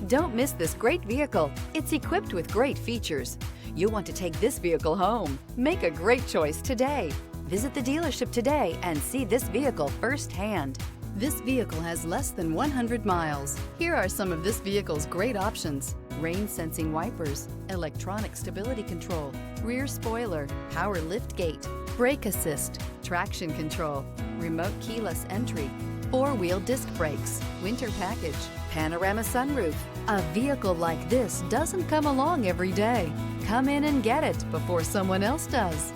Don't miss this great vehicle. It's equipped with great features. You'll want to take this vehicle home. Make a great choice today. Visit the dealership today and see this vehicle firsthand. This vehicle has less than 100 miles. Here are some of this vehicle's great options: rain sensing wipers, electronic stability control, rear spoiler, power lift gate, brake assist, traction control, remote keyless entry, four-wheel disc brakes, winter package, panorama sunroof. A vehicle like this doesn't come along every day. Come in and get it before someone else does.